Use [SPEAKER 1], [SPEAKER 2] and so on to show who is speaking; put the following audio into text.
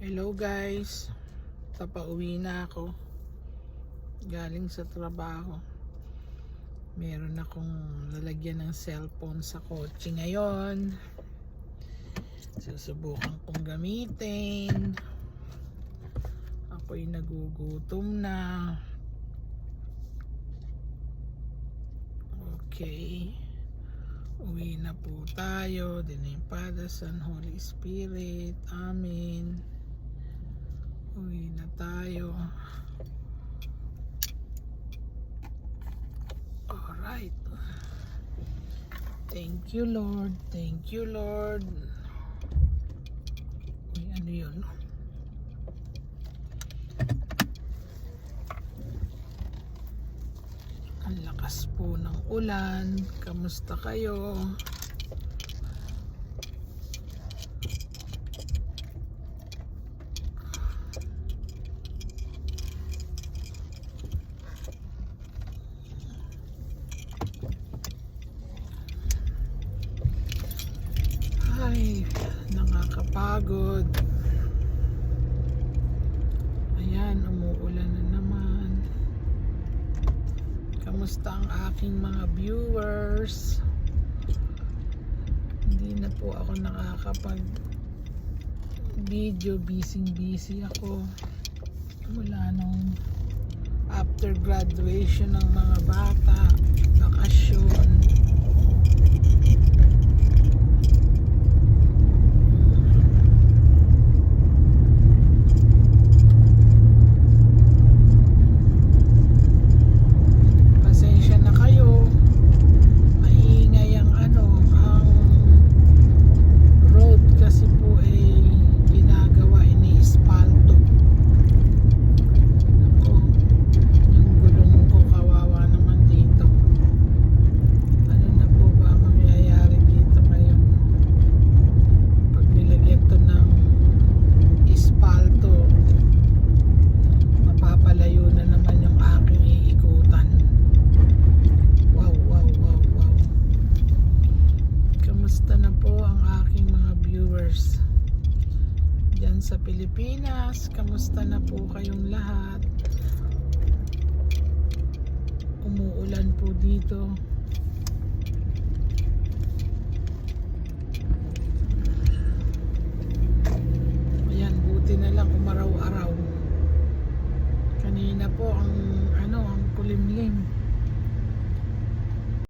[SPEAKER 1] Hello guys, papauwi na ako galing sa trabaho. Meron akong lalagyan ng cellphone sa kotse ngayon. Susubukan kong gamitin. Ako'y nagugutom na. Okay, uwi na po tayo. In the name of Father, Son, Holy Spirit. Amen. Uwi na tayo. Alright. Thank you, Lord. Thank you, Lord. Uy, ano yun? Ang lakas po ng ulan. Kamusta kayo? Ay, nakakapagod. Ayan, umuulan na naman. Kamusta ang aking mga viewers? Hindi na po ako nakakapag video, busy ako mula nung after graduation ng mga bata, bakasyon. Diyan sa Pilipinas, kamusta na po kayong lahat? Umuulan po dito.